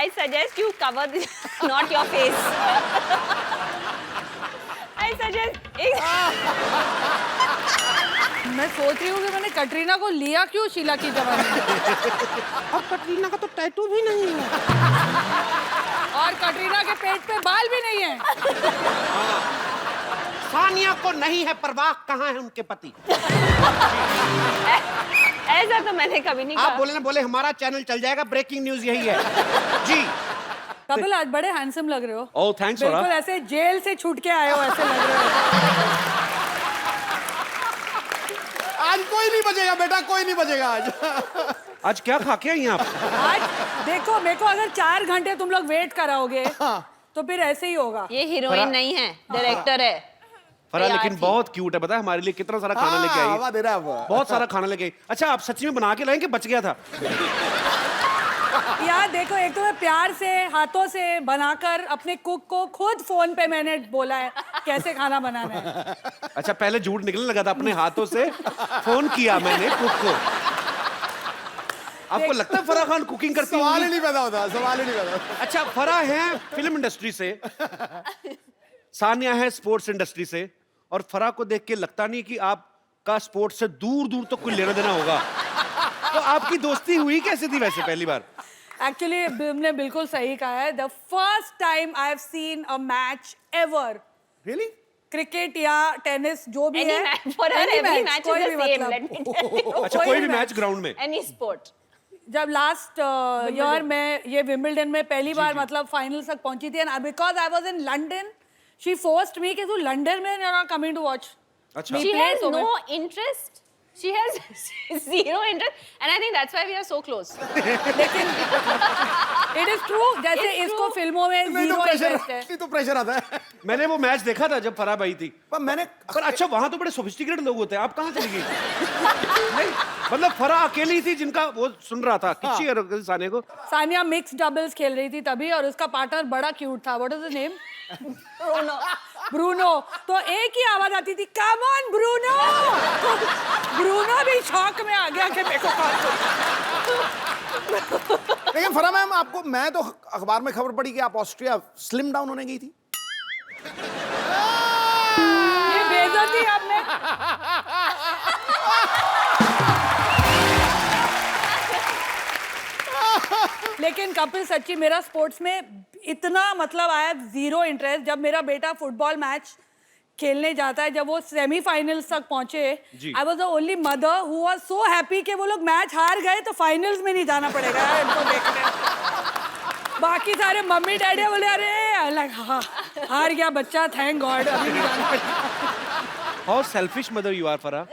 I suggest you cover this, not your face. I suggest. मैं सोच रही हूँ कि मैंने कटरीना को लिया क्यों शीला की जवानी में। अब कटरीना का तो टैटू भी नहीं है और कटरीना के पेट पे बाल भी नहीं है। सानिया को नहीं है परवाह कहाँ है उनके पति। ऐसा तो मैंने कभी नहीं आप कहा। बोले ना बोले हमारा चैनल चल जाएगा, ब्रेकिंग न्यूज यही है जी। कपिल आज बड़े हैंडसम लग रहे हो। ओह थैंक्स बिल्कुल ऐसे जेल से छूट के आए हो ऐसे लग रहे हो। आज कोई नहीं बचेगा बेटा, कोई नहीं बचेगा आज। आज क्या खा के आई हैं आप? आज देखो मेरे को अगर 4 घंटे तुम लोग वेट कराओगे तो फिर ऐसे ही होगा। ये हीरोइन नहीं है, डायरेक्टर है। फरा तैयार लेकिन थी। बहुत क्यूट है, पता है हमारे लिए कितना सारा खाना लेके आई हवा है। दे रहा है वो। बहुत सारा खाना लेके आई। अच्छा आप सच्ची में बना के लाएं कि बच गया था? यार देखो, एक तो मैं प्यार से हाथों से बनाकर अपने कुक को खुद फोन पे मैंने बोला है कैसे खाना बनाना है। अच्छा पहले झूठ निकलने लगा था, अपने हाथों से फोन किया मैंने कुक को। आपको लगता है फराह खान कुकिंग करती सवाल ही होंगी? नहीं पैदा होता, सवाल ही नहीं पैदा होता। अच्छा फराह है फिल्म इंडस्ट्री से, सानिया है स्पोर्ट्स इंडस्ट्री से, और फराह को देख के लगता नहीं कि आपका स्पोर्ट्स से दूर दूर तक कोई लेना देना होगा। तो आपकी दोस्ती हुई कैसे थी वैसे पहली बार? एक्चुअली तुमने बिल्कुल सही कहा है। The first time I have seen a match ever, Really? Cricket या टेनिस जो भी Any है, match for her, any every match, match कोई is भी the same. मतलब। Let me tell you. अच्छा कोई कोई भी भी मैच ग्राउंड में? Any sport. जब लास्ट ईयर में ये विंबलडन में पहली बार मतलब फाइनल तक पहुंची थी, and because I was in London, she forced me कि तू लंदन में you are coming to watch. अच्छा She has no interest. She has zero interest, and I think that's why we are so close. लेकिन it is true, जैसे It's इसको true. फिल्मों में नहीं तो जीरो प्रेशर, इंटरेस्ट है। नहीं तो प्रेशर आता है। मैंने वो मैच देखा था जब फराह आई थी। पर मैंने पर अच्छा वहां तो बड़े सोफिस्टिकेटेड लोग होते हैं, आप कहाँ चली गई? नहीं मतलब फराह अकेली थी जिनका वो सुन रहा था किच्ची और साने को। सानिया मिक्स डबल्स खेल रही थी तभी, और उसका पार्टनर बड़ा क्यूट था। What is the name? Bruno. तो एक ही आवाज आती थी, कम ऑन ब्रूनो। ब्रूनो भी शॉक में आ गया कि मेरे को कॉल करो। लेकिन फरा मैम आपको, मैं तो अखबार में खबर पड़ी कि आप ऑस्ट्रिया स्लिम डाउन होने गई थी। ये बेइज्जती आपने। लेकिन कपिल सच्ची मेरा स्पोर्ट्स में इतना मतलब आया जीरो इंटरेस्ट। जब मेरा बेटा फुटबॉल मैच खेलने जाता है, जब वो सेमीफाइनल्स तक पहुंचे, I was the only mother who was so happy कि वो लोग मैच हार गए तो फाइनल्स में नहीं जाना पड़ेगा यार इनको देखने। बाकी सारे मम्मी डैडी बोले अरे अलग हाँ हार गया बच्चा, थैंक गॉड, अभी नहीं जाना पड़ेगा। How selfish mother you are Farah.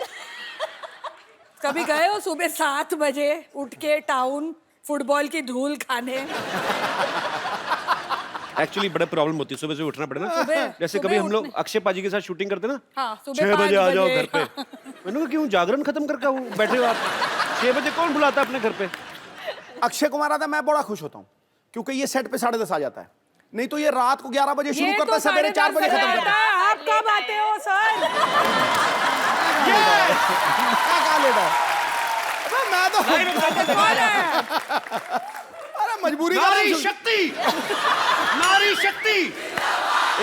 कभी गए हो सुबह 7 बजे उठ के टाउन फुटबॉल की धूल खाने? एक्चुअली बड़ा प्रॉब्लम होती है सुबह से उठना पड़े ना। जैसे सुबह कभी हम लोग उठने- अक्षय पाजी के साथ शूटिंग करते ना, हाँ, सुबह 6 बजे 5 आ जाओ बजे। घर पे। मैंने कहा क्यों, जागरण खत्म करके वो बैठे हो आप? 6 बजे कौन बुलाता है अपने घर पे? अक्षय कुमार आता है, मैं बड़ा खुश होता हूँ क्योंकि ये सेट पे 10:30 आ जाता है। नहीं तो ये रात को 11 बजे शुरू ये करता तो है, सवेरे 4 बजे खत्म करता है। आप कब आते हो सर? क्या कहा लेता है? अबे मैं तो कौन है? अरे मजबूरी का नारी नाम शक्ति, नारी शक्ति।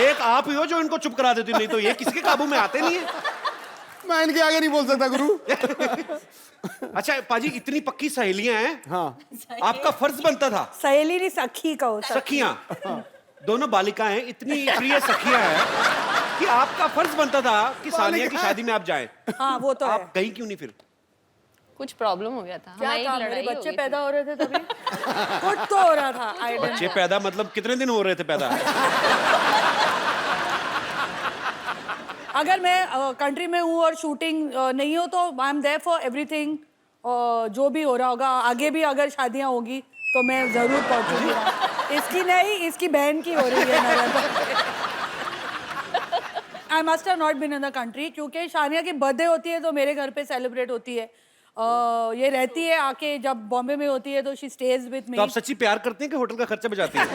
एक आप ही हो जो इनको चुप करा देती, नहीं तो ये किसके काबू में आते नहीं है। मैं इनके आगे नहीं बोल सकता गुरु। अच्छा पाजी इतनी पक्की सहेलियां हैं, हाँ आपका फर्ज बनता था, सहेली नहीं सखी कहो। सखियां दोनों बालिकाएं इतनी प्रिय सखियां हैं कि आपका फर्ज बनता था कि सानिया की शादी में आप जाएं। हाँ वो तो है। आप गई क्यों नहीं फिर? कुछ प्रॉब्लम हो गया था, क्या हमारी था, मेरे लड़ाई हो बच्चे गई पैदा हो रहे थे तभी। कुछ तो हो रहा था। I don't बच्चे know। पैदा मतलब कितने दिन हो रहे थे पैदा? अगर मैं कंट्री में हूँ और शूटिंग नहीं हो तो I am there for everything. जो भी हो रहा होगा आगे भी, अगर शादियाँ होगी तो मैं जरूर पहुंचूंगी। इसकी नहीं, इसकी बहन की हो रही है। I must have not been in the country, क्योंकि शानिया की बर्थडे होती है तो मेरे घर पे सेलिब्रेट होती है। ये रहती है आके, जब बॉम्बे में होती है तो शी स्टेज विद मी। तो आप सच्ची प्यार करते हैं कि होटल का खर्चा बचाती हैं?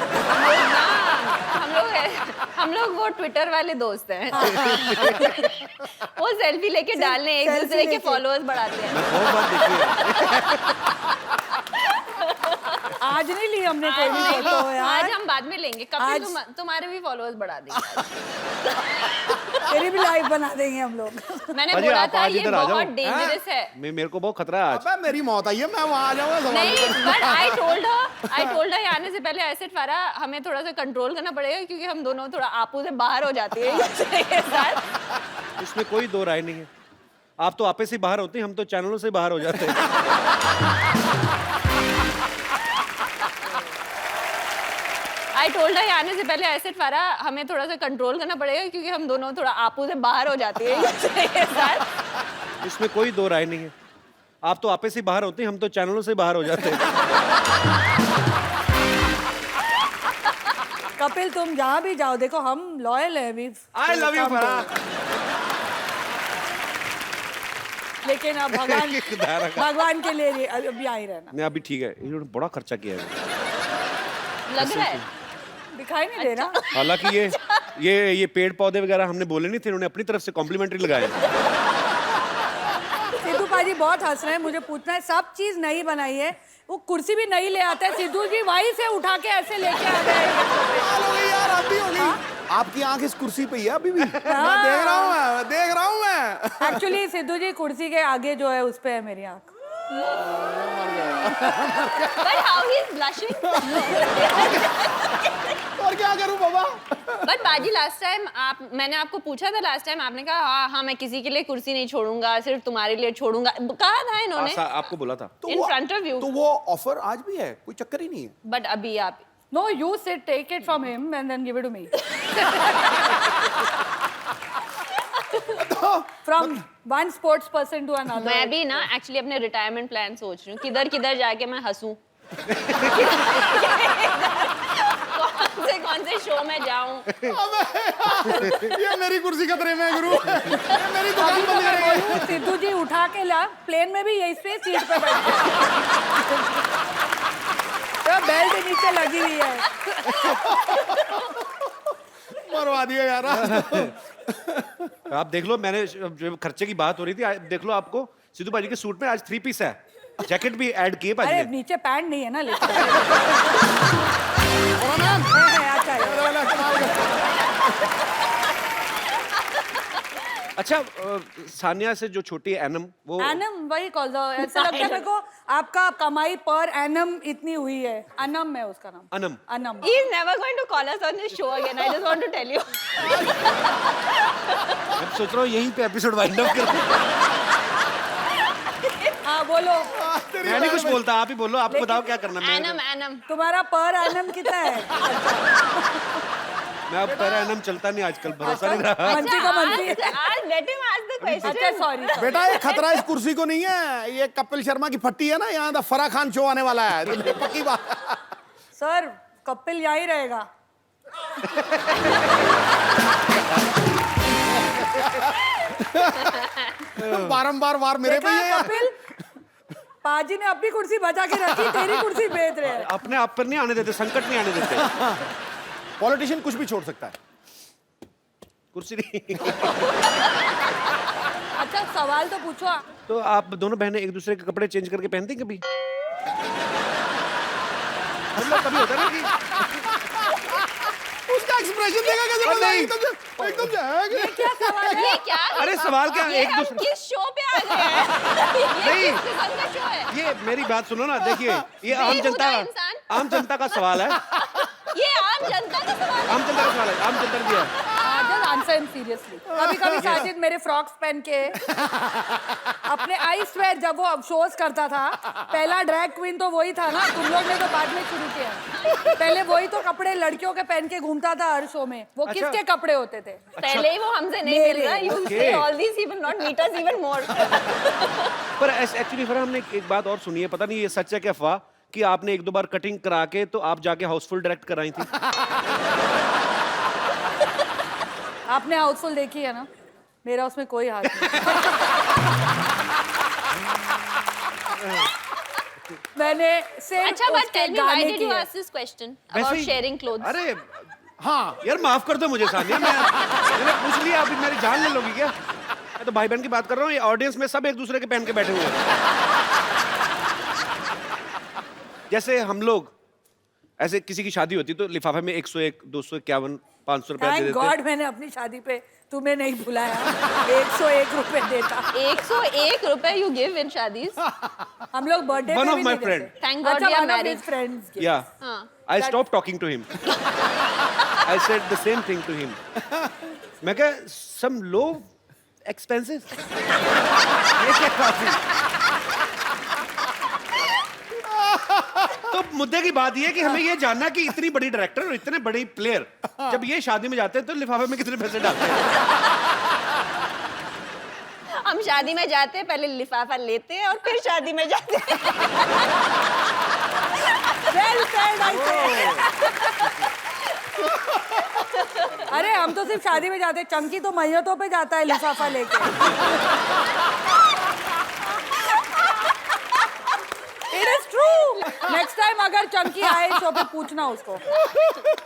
हम लोग वो ट्विटर वाले दोस्त हैं। वो सेल्फी लेके डालने, एक selfie दूसरे के लेके। फॉलोअर्स बढ़ाते हैं। बहुत बात देखी है। आज नहीं ली हमने कोई भी फोटो आज यार। हम बाद में लेंगे। कपिल आज- तुम्हारे भी फॉलोअर्स बढ़ा देंगे। तेरी भी लाइव बना देंगे हम लोग। मैंने अजी, बोला आप था आज ये इधर आ जाओ। बहुत डेंजरस है। मेरे को बहुत खतरा है आज। अबे मेरी मौत आई है, मैं वहां आ जाऊंगा सवाल नहीं, करने। बट आई टोल्ड हर आने से पहले एसिड फारा हमें थोड़ा सा कंट्रोल करना पड़ेगा क्योंकि हम दोनों थोड़ा आपू से बाहर हो जाते हैं के साथ। इसमें कोई दो राय नहीं है। आप तो आपे से बाहर होते हैं, हम तो चैनलों से बाहर हो जाते हैं। आई टोल्ड हर आने से पहले एसिड फारा हमें थोड़ा सा कंट्रोल करना पड़ेगा क्योंकि हम दोनों थोड़ा आपू से बाहर हो जाते हैं के साथ। इसमें कोई दो राय नहीं है। आप तो आपे से बाहर होते हैं, हम तो चैनलों से बाहर हो जाते हैं। कपिल तुम जहाँ भी जाओ देखो हम लॉयल है अभी। आई लव यू फरा। लेकिन अब भगवान के लिए अभी आ ही रहना। नहीं अभी ठीक है, इन्होंने बड़ा खर्चा किया है। लग रहा है दिखाई नहीं दे रहा। हालांकि ये पेड़ पौधे वगैरह हमने बोले नहीं थे, इन्होंने अपनी तरफ से कॉम्प्लीमेंट्री लगाए। सिद्धू पाजी बहुत हंस रहे हैं। मुझे पूछना है, सब चीज नई बनाई है, वो कुर्सी भी नहीं ले आते हैं। सिद्धू जी वहीं से उठा के ऐसे लेके आ गए। कमाल हो गई यार, आप भी हो गई। आपकी आंख इस कुर्सी पे ही है अभी भी। मैं देख रहा हूँ मैं। एक्चुअली सिद्धू जी कुर्सी के आगे जो है उस पे है मेरी आंख। But how he is blushing. और क्या करूं बाबा। बट बाजी मैंने आपको पूछा था लास्ट टाइम, आपने कहा हाँ मैं किसी के लिए कुर्सी नहीं छोड़ूंगा, सिर्फ तुम्हारे लिए छोड़ूंगा। कहा था इन्होंने आपको बोला था। in front of you. तो वो ऑफर आज भी है, कोई चक्कर ही नहीं है। बट अभी आप No, you sit, take it from him and then give it to me. From one sports person to another. मैं भी ना एक्चुअली अपने रिटायरमेंट प्लान सोच रही हूँ, किधर किधर जाके मैं हंसूं। कौन से शो में जाऊं। ये मेरी कुर्सी खतरे में है गुरु। ये मेरी दुकान अभी तो बंद मैं करेंगे। बोलूं, सिद्धू जी उठा के ला, प्लेन में भी यही स्पेस सीट पे बैठे तो बेल्ट नीचे लगी हुई है। मरवा दिया यार। आप देख लो, मैंने जो खर्चे की बात हो रही थी, देख लो आपको सिद्धू भाजी के सूट में आज 3 पीस है, जैकेट भी ऐड किए भाजी अरे ने। नीचे पैंट नहीं है ना, लेकिन अच्छा अच्छा सानिया से जो छोटी है एनम, वो एनम वही कॉल दो। ऐसा लगता है मेरे को आपका कमाई पर एनम इतनी हुई है। अनम है उसका नाम। Anam. Anam. He is never going to call us on this show again. I just want to tell you. मैं सोच रहा हूँ यहीं पे एपिसोड वाइंड अप कर। हाँ बोलो, मैं नहीं कुछ बोलता, आप ही बोलो, आपको बताओ क्या करना है। Anam. तुम्हारा पर एनम कितना है? मैं अब पर एनम चलता नहीं आजकल, भरोसा नहीं रहा। मंत्री का मंत्री। आज let him ask the question. अच्छा सॉरी। बेटा ये खतरा इस कुर्सी को नहीं है, ये कपिल शर्मा की फट्टी है ना, यहाँ दा फराह खान शो आने वाला है। तो पक्की बात। सर कपिल यहीं रहेगा। बारंबार वार मेरे पे ही है। कपिल पाजी ने अपनी कुर्सी बचा के रखी, तेरी कुर्सी बेच रहे हैं। अपने आप पर नहीं आने देते, संकट नहीं आने देते। पॉलिटिशियन कुछ भी छोड़ सकता है, कुर्सी नहीं। अच्छा सवाल तो पूछो। तो आप दोनों बहनें एक दूसरे के कपड़े चेंज करके पहनती हैं कभी? मतलब कभी होता है ना कि उसका एक्सप्रेशन देखा कैसे और मजा नहीं। एकदम से है। क्या सवाल है? ये क्या? अरे सवाल क्या, ये एक हम दूसरे किस शो पे आ गए हैं? ये नहीं। किस किस्म का शो है? ये मेरी बात सुनो ना, देखिए ये आम बेहुदा इंसान। जनता का सवाल है। ये आम जनता का सवाल है। आम जनता का सवाल है, आम जनता ने दिया है। Just answer him seriously. कभी-कभी साजिद मेरे फ्रॉक्स पहन के अपने आई स्वेयर जब वो शोज करता था, पहला ड्रैग क्वीन तो वही था ना, तुम लोग ने तो बाद में शुरू किया। पहले वही तो कपड़े लड़कियों के पहन के घूमता था हर शो में। वो अच्छा। किसके कपड़े होते थे? पहले ही वो हमसे नहीं मिल रहा। You say all these, he will not meet us even more. पर एक्चुअली फिर हमने एक बात और सुनी है, पता नहीं ये सच है कि अफवाह, कि आपने 1-2 बार कटिंग करा के तो आप जाके हाउसफुल डायरेक्ट कराई थी। आपने हाउसफुल देखी है ना? मेरा उसमें कोई हाथ नहीं। मैंने सिर्फ अच्छा, but उसके tell me, why गाने did you किए। ask this question वैसे about ही- sharing clothes? अरे हाँ यार माफ कर दो मुझे सानिया, मैंने पूछ लिया, अभी मेरी जान ले लोगी क्या? मैं तो भाई बहन की बात कर रहा हूँ, ये ऑडियंस में सब एक दूसरे के पहन के बैठे हुए हैं। जैसे हम लोग ऐसे किसी की शादी होती तो लिफाफे में 101, 251, 500 रुपया दे थैंक देते। गॉड मैंने अपनी शादी पे तुम्हें नहीं बुलाया। 101 रुपए देता। 101 रुपए you give in शादीज। हम लोग बर्थडे One पे of भी my नहीं friend. देते। Thank God अच्छा, we are one of married. his friends gave. Yeah. हाँ। I stopped talking to him. I said the same thing to him. मैं कहा some low expenses. ये क्या बात है? तो मुद्दे की बात ये है कि हमें ये जानना है कि इतनी बड़ी डायरेक्टर और इतने बड़े प्लेयर जब ये शादी में जाते हैं तो लिफाफे में कितने पैसे डालते हैं? हम शादी में जाते हैं, पहले लिफाफा लेते हैं और फिर शादी में जाते हैं। Well said, I say. अरे हम तो सिर्फ शादी में जाते हैं, चंकी तो मैयतों पे जाता है लिफाफा लेके। It is true. Next time अगर चंकी आए शो पे पूछना उसको।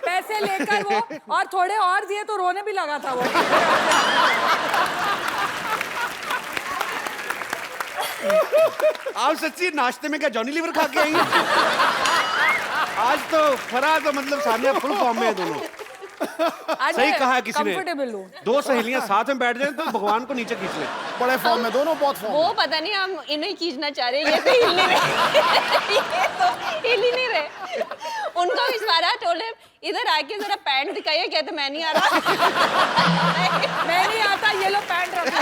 पैसे लेकर वो और थोड़े और दिए तो रोने भी लगा था वो। आप सच्ची नाश्ते में क्या जॉनी लीवर खा के आई हैं? आज तो फरा तो मतलब सानिया फुल फॉर्म में है दोनों। आज सही मैं कहा है किसी ने। comfortable हूँ। दो सहेलियां साथ में बैठ जाए तो भगवान को नीचे खींच ले। बड़े फॉर्म में दोनों, बहुत फॉर्म वो में। पता नहीं हम इन्हें खींचना चाह रहे हैं, ये तो हिल नहीं रहे। ये तो हिल ही नहीं रहे। उनको इशारा टोले इधर आके जरा पैंट दिखाइए, कहते मैं नहीं आ रहा। मैं नहीं आता, ये लो पैंट रखो।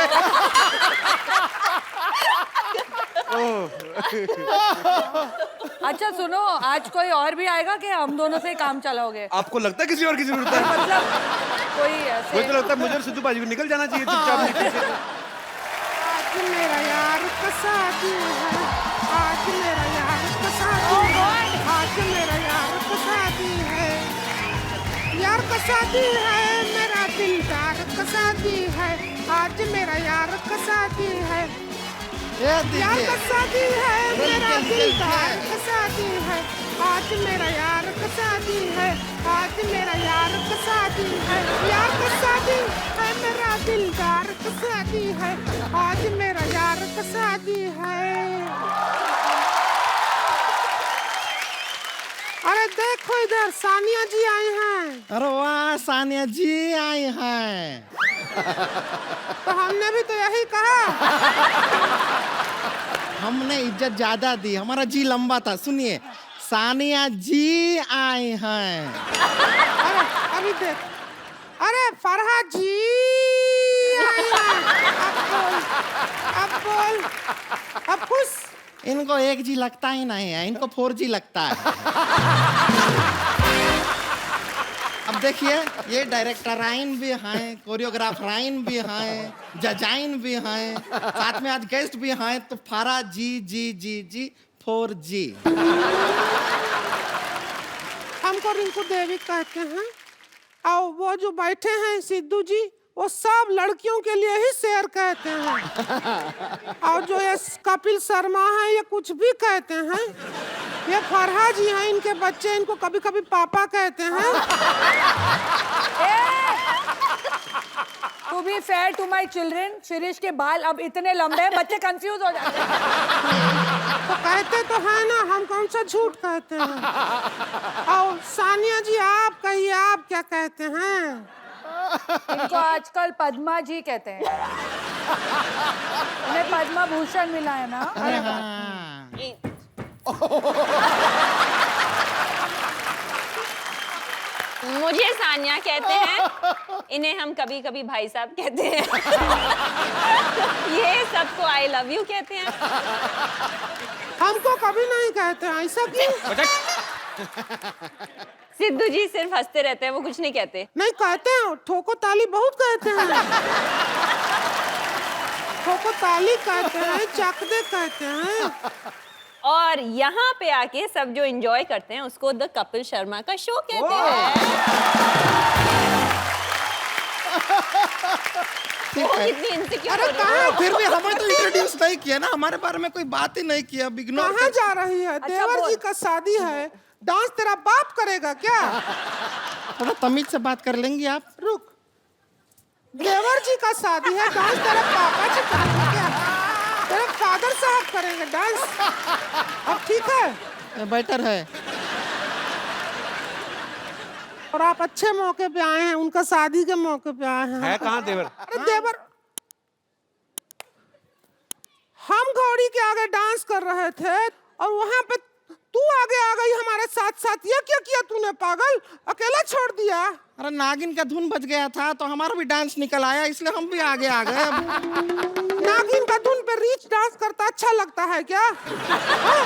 अच्छा सुनो, आज कोई और भी आएगा कि हम दोनों से ही काम चलाओगे? आपको लगता है किसी और की जरूरत है? मतलब कोई मुझे ऐसे तो लगता है मुझे और सिद्धू बाजी को निकल जाना चाहिए चुपचाप नीचे से। आज मेरा यार का शादी है, आज मेरा यार का शादी है, आज मेरा यार का शादी है, यार का शादी है, मेरा दिलदार का शादी है, आज मेरा यार का शादी है, यार का शादी है, मेरा दिलदार का शादी है, आज मेरा यार का शादी है, आज मेरा यार का शादी है, यार का शादी है, मेरा दिलदार का शादी है, आज मेरा यार का शादी है। अरे देखो इधर सानिया जी आई हैं। अरे वाह, सानिया जी आई हैं। तो हमने भी तो यही कहा। हमने इज्जत ज्यादा दी, हमारा जी लंबा था। सुनिए, सानिया जी आई हैं। अरे अभी देख, अरे फरहाद जी आई हैं। अब बोल, अब खुश। इनको 1G लगता ही नहीं है, इनको 4G लगता है। अब देखिए, ये डायरेक्टराइन भी हैं, कोरियोग्राफराइन भी हैं, जजाइन भी हैं, साथ में आज गेस्ट भी हैं, तो फारा जी 4G। हमको रिंकू देवी कहते हैं, और वो जो बैठे हैं सिद्धू जी, वो सब लड़कियों के लिए ही शेर कहते हैं। और जो ये कपिल शर्मा है, ये कुछ भी कहते हैं। ये फरहाद जी हैं, इनके बच्चे इनको कभी कभी पापा कहते हैं। To be fair to my children, Shirish के बाल अब इतने लंबे हैं, बच्चे कंफ्यूज हो जाते हैं। तो कहते तो है ना, हम कौन सा झूठ कहते हैं। और सानिया जी आप कहिए, आप क्या कहते हैं? इनको आजकल पद्मा जी कहते हैं। उन्हें पद्मा भूषण मिला है ना। अरे हाँ। मुझे सानिया कहते हैं, इन्हें हम कभी कभी भाई साहब कहते हैं। ये सबको आई लव यू कहते हैं। हमको कभी नहीं कहते हैं, ऐसा क्यों? सिद्धू जी सिर्फ हंसते रहते हैं, वो कुछ नहीं कहते। नहीं कहते हैं, ठोको ताली बहुत कहते हैं। ठोको ताली कहते हैं, चकदे कहते हैं। और यहाँ पे आके सब जो एंजॉय करते हैं उसको द कपिल शर्मा का शो कहते हैं। वो कितनी इनसिक्योर हो रही है। फिर भी हमें तो इंट्रोड्यूस नहीं किया ना, हमारे बारे में कोई बात ही नहीं किया। इग्नोर कहाँ जा रही है? देवर बोल। जी का शादी है, डांस तेरा बाप करेगा क्या? थोड़ा तमीज से बात कर लेंगी आप? रुक, देवर जी का शादी है, डांस तेरा पापा जी करेंगे क्या? तेरे फादर साहब करेंगे डांस। अब ठीक है? बेटर है। और आप अच्छे मौके पे आए हैं, उनका शादी के मौके पे आए हैं। है कहाँ देवर? अरे देवर, हम घोड़ी के आगे डांस कर रहे थे और वहां पे तू आगे आ गई हमारे साथ साथ। ये क्या किया तूने पागल, अकेला छोड़ दिया? अरे नागिन का धुन बज गया था तो हमारा भी डांस निकल आया, इसलिए हम भी आगे आ गए। नागिन का धुन पे रीच डांस करता अच्छा लगता है क्या? हाँ,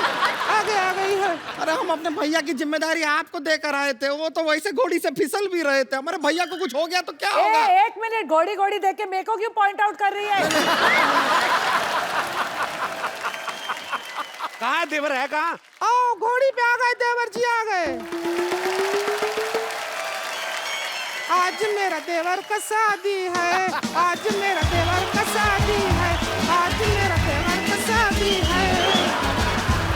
आगे आ गई है। अरे हम अपने भैया की जिम्मेदारी आपको देकर आए थे, वो तो वैसे घोड़ी से फिसल भी रहे थे। हमारे भैया को कुछ हो गया तो क्या होगा? एक मिनट, घोड़ी घोड़ी देख के मेरे को क्यों पॉइंट आउट कर रही है? कहाँ है देवर? है कहाँ? आओ घोड़ी पे आ गए देवर जी, आ गए। आज मेरा देवर का शादी है, आज मेरा देवर का शादी है, आज मेरा देवर का शादी है,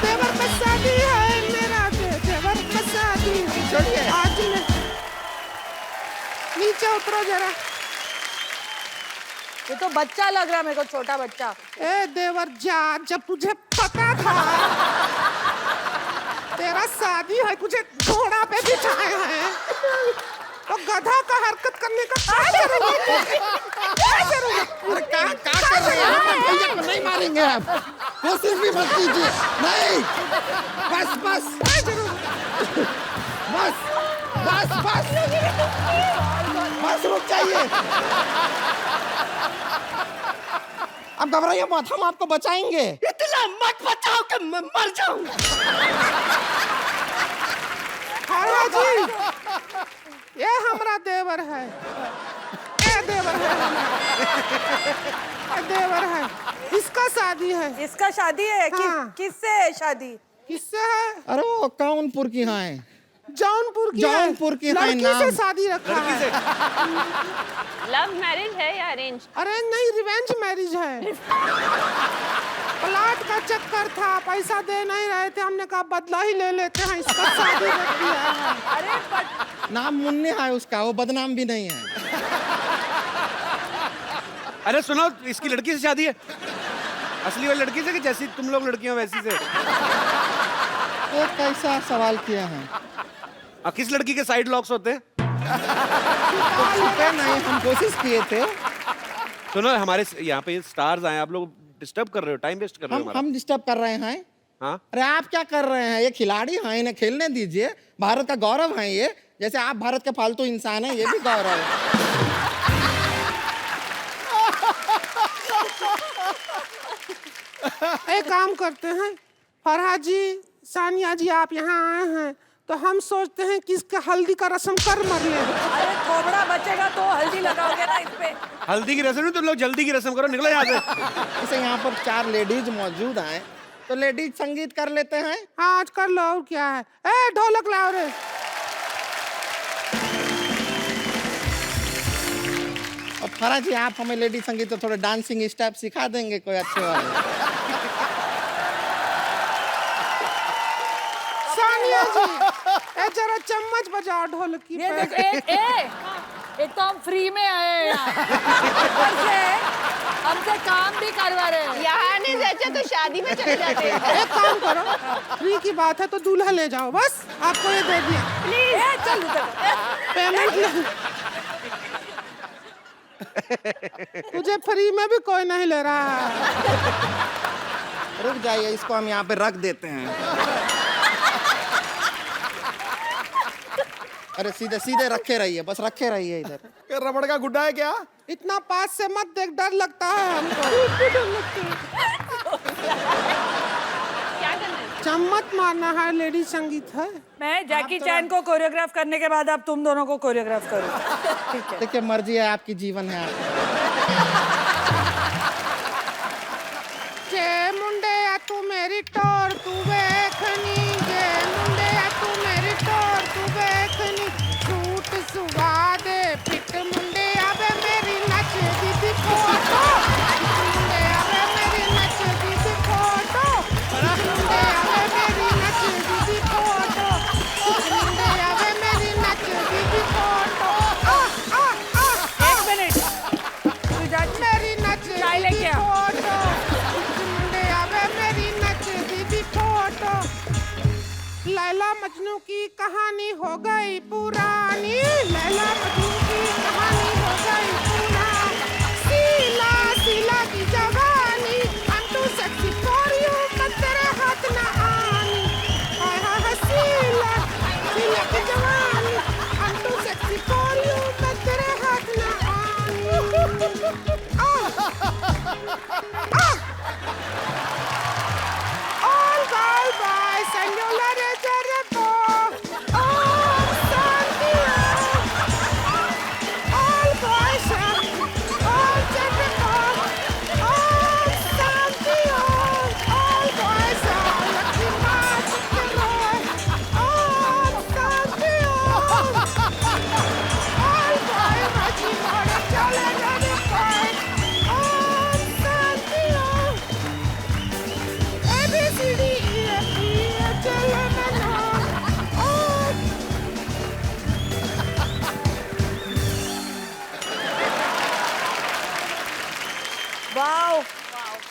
देवर का शादी है, मेरा देवर का शादी है। आज मैं नीचे उतरो जरा। ये तो बच्चा लग रहा है मेरे को, छोटा बच्चा। ए देवर जा, जब तुझे पता था तेरा शादी है, तुझे घोड़ा पे बिठाए हैं, तो गधा का हरकत करने का क्या जरूरत है? क्या जरूरत? अरे क्या कर रहे हैं? भैया को नहीं मारेंगे आप, कोशिश भी मत कीजिए। नहीं, बस बस बस बस बस बस रुक जाइए। अब घबराइए मत, हम आपको बचाएंगे। इतना मत बचाओ कि मैं मर जाऊं। हाँ जी, ये हमारा देवर है, ये देवर है हमारा, ये देवर है, इसका शादी है। इसका शादी है? हाँ। किससे है शादी? किससे है? अरे वो कानपुर की हैं, जौनपुर की है। जौनपुर की है लड़की नाम। से शादी रखा है। लव मैरिज है या अरेंज? अरे नहीं, रिवेंज मैरिज है। प्लाट का चक्कर था, पैसा दे नहीं रहे थे, हमने कहा बदला ही ले लेते हैं, इसका शादी रख दिया है। अरे नाम मुन्ने है उसका, वो बदनाम भी नहीं है। अरे सुनो, इसकी लड़की से शादी है? असली वाली लड़की से कि जैसी तुम लोग लड़कियां वैसी से? ये कैसा सवाल किया है? किस लड़की के साइड लॉक्स होते हैं? छुपे नहीं, हम कोशिश किए थे। सुनो, हमारे यहाँ पे स्टार्स आए, आप लोग डिस्टर्ब कर रहे हो, टाइम वेस्ट कर रहे हो हमारा। हम डिस्टर्ब कर रहे हैं? हाँ? अरे आप क्या कर रहे हैं? ये खिलाड़ी हैं, इन्हें खेलने दीजिए। भारत का गौरव है ये, जैसे आप भारत के फालतू इंसान हैं, ये भी गौरव है। एक काम करते हैं, फरहाद जी, सानिया जी, आप यहाँ आए हैं तो हम सोचते हैं कि इसके हल्दी का रस्म कर मर ले। अरे थोबड़ा बचेगा तो हल्दी लगाओगे ना इस पे। हल्दी की रस्म नहीं, तुम लोग जल्दी की रस्म करो, निकलो यहाँ से। जैसे यहाँ पर 4 लेडीज मौजूद हैं, तो लेडीज संगीत कर लेते हैं। हाँ आज कर लो, और क्या है। ए ढोलक लाओ रे। और फराज जी, आप हमें लेडी संगीत तो थोड़े डांसिंग स्टेप सिखा देंगे कोई अच्छे वाले? सानिया जी, ए जरा चम्मच बजाओ ढोलकी ये पे। देख, एक तो हम फ्री में आए हैं यहाँ। ऊपर से हमसे काम भी करवा रहे हैं। यहाँ नहीं जाते तो शादी में चले जाते हैं। एक काम करो, फ्री की बात है तो दूल्हा ले जाओ, बस आपको ये दे दिया। प्लीज चल पेमेंट ले। तुझे फ्री में भी कोई नहीं ले रहा है। रुक जाइए, इसको हम यहाँ पे रख देते हैं। अरे सीधे सीधे रखे रहिए, बस रखे रहिए इधर। रबड़ का गुड्डा है क्या? इतना पास से मत देख, डर लगता है हमको। क्या करना है? चम्मच मारना है, लेडी संगीत है। मैं जैकी चैन को कोरियोग्राफ करने के बाद अब तुम दोनों को कोरियोग्राफ करूँ। ठीक है। देखिए, मर्जी है आपकी, जीवन है आपका। जे मुंडे आ तू मेरी टोर तू देखनी, जे मुंडे आ तू मेरी टोर तू देखनी, सूट सुगा दे पिट मुंडे आवे मेरी नच दीदी फोटो, मुंडे आवे मेरी नच दीदी फोटो, मुंडे आवे मेरी नच दीदी फोटो, मुंडे आवे मेरी नच दीदी फोटो। एक मिनट, तू जा मेरी नच चाय लेके आ। फोटो, मुंडे आवे मेरी नच दीदी फोटो। लैला मजनू की कहानी हो गई पुरानी।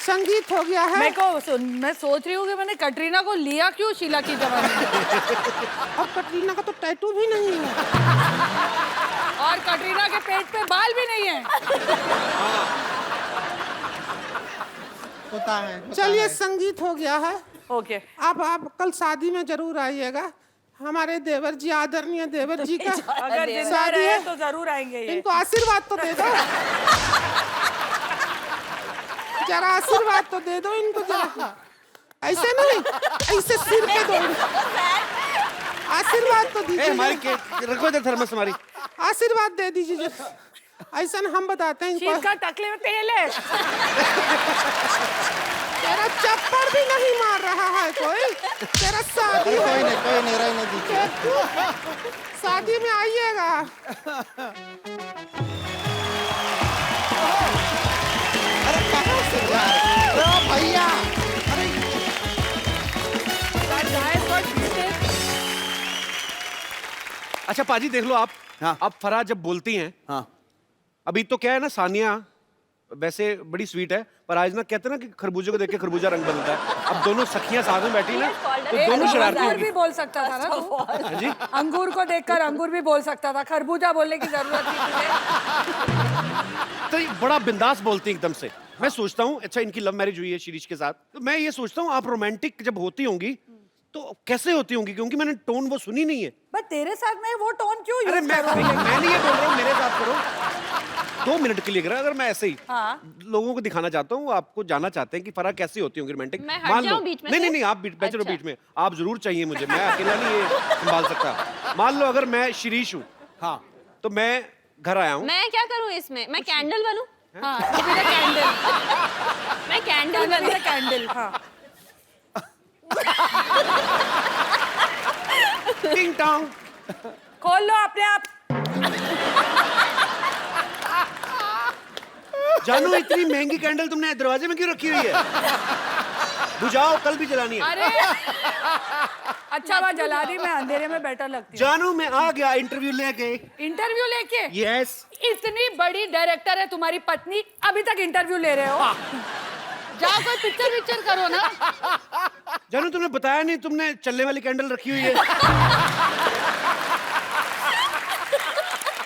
संगीत हो गया है। मैं सोच रही हूँ कि मैंने कटरीना को लिया क्यों शीला की जवानी में। और कटरीना का तो टैटू भी नहीं है। और कटरीना के पेट पे बाल भी नहीं है। होता है। चलिए संगीत हो गया है। ओके अब आप कल शादी में जरूर आइएगा। हमारे देवर जी, आदरणीय देवर जी का अगर जिंदा शादी रहे है, तो जरूर आएंगे ये। इनको आशीर्वाद तो दे दो। जरा आशीर्वाद तो दे दो इनको जरा। ऐसे नहीं, ऐसे सिर पे दो। आशीर्वाद तो ए, दीजिए। हमारी रखो इधर थर्मस हमारी। आशीर्वाद दे दीजिए जरा। ऐसा हम बताते हैं इनको। शीत का टकले में तेल है। तेरा चप्पड़ भी नहीं मार रहा है कोई। तेरा शादी है। कोई नहीं रहने दीजिए। शादी में आइएगा। अरे कहाँ से जा रहे हो भैया? अरे अच्छा पाजी देख लो आप। हाँ। अब फराह जब बोलती हैं, हाँ अभी तो क्या है ना, सानिया वैसे बड़ी स्वीट है, पर आज ना कहते हैं ना कि खरबूजे को देख के खरबूजा रंग बदलता है। अब दोनों सखियां साथ में बैठी ना, तो दोनों शरारती अंगूर होगी। भी बोल सकता था ना तू। हाँ जी। अंगूर को देखकर अंगूर भी बोल सकता था, खरबूजा बोलने की जरूरत थी तुझे। तो ये बड़ा बिंदास बोलती है एकदम से। मैं सोचता हूँ, अच्छा इनकी लव मैरिज हुई है शिरीष के साथ, तो मैं ये सोचता हूँ आप रोमांटिक जब होती होंगी तो कैसे होती होंगी, क्योंकि मैंने टोन वो सुनी नहीं है। बट तेरे साथ में वो टोन क्यों अरे यूज मैं कर रही है? नहीं ये बोल रहा हूँ, मेरे साथ करो 2 मिनट के लिए करा। अगर मैं ऐसे ही हाँ। लोगों को दिखाना चाहता हूँ, आपको जानना चाहते हैं कि फराह कैसी होती होंगी रोमांटिक। मैं हट जाऊं बीच में नहीं से? नहीं नहीं, आप बैठे रहो अच्छा। बीच में। आप जरूर चाहिए मुझे, मैं अकेला नहीं ये संभाल सकता। मान लो अगर मैं शिरीष हूँ, हाँ तो मैं घर आया हूँ, मैं क्या करूं इसमें? मैं कैंडल बनूं? हाँ, to be the candle. मैं candle To be बनूं? the candle, हाँ। टिंग टोंग। खोल लो अपने आप। जानू इतनी महंगी कैंडल तुमने दरवाजे में क्यों रखी हुई है? बुझाओ, कल भी जलानी है। अरे अच्छा बात जला दी, मैं अंधेरे में बेटर लगती हूँ। जानू मैं आ गया इंटरव्यू लेके। इंटरव्यू लेके? यस। इतनी बड़ी डायरेक्टर है तुम्हारी पत्नी, अभी तक इंटरव्यू ले रहे हो? जाओ कोई पिक्चर करो ना। जानू तुमने बताया नहीं, तुमने चलने वाली कैंडल रखी हुई है।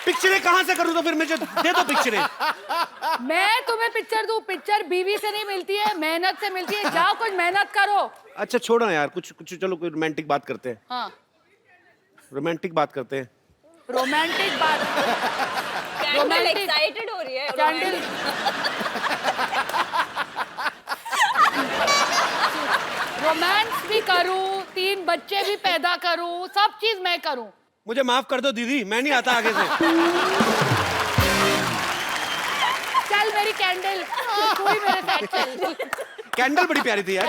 पिक्चरें कहाँ से करूँ तो फिर मुझे दे दो पिक्चरें। मैं तुम्हें पिक्चर दूं? पिक्चर बीवी से नहीं मिलती है, मेहनत से मिलती है। जाओ कुछ मेहनत करो। अच्छा छोड़ो यार, कुछ कुछ चलो कोई रोमांटिक बात करते हैं। हाँ रोमांटिक बात करते हैं। रोमांटिक बात। Candle Romantic. एक्साइटेड हो रही है। कैंडल। रोमांस भी करूं, 3 बच्चे भी पैदा करूं, सब चीज मैं करूं। मुझे माफ कर दो दीदी, मैं नहीं आता आगे से। चल मेरी कैंडल, तू ही मेरे साथ चल। कैंडल बड़ी प्यारी थी यार।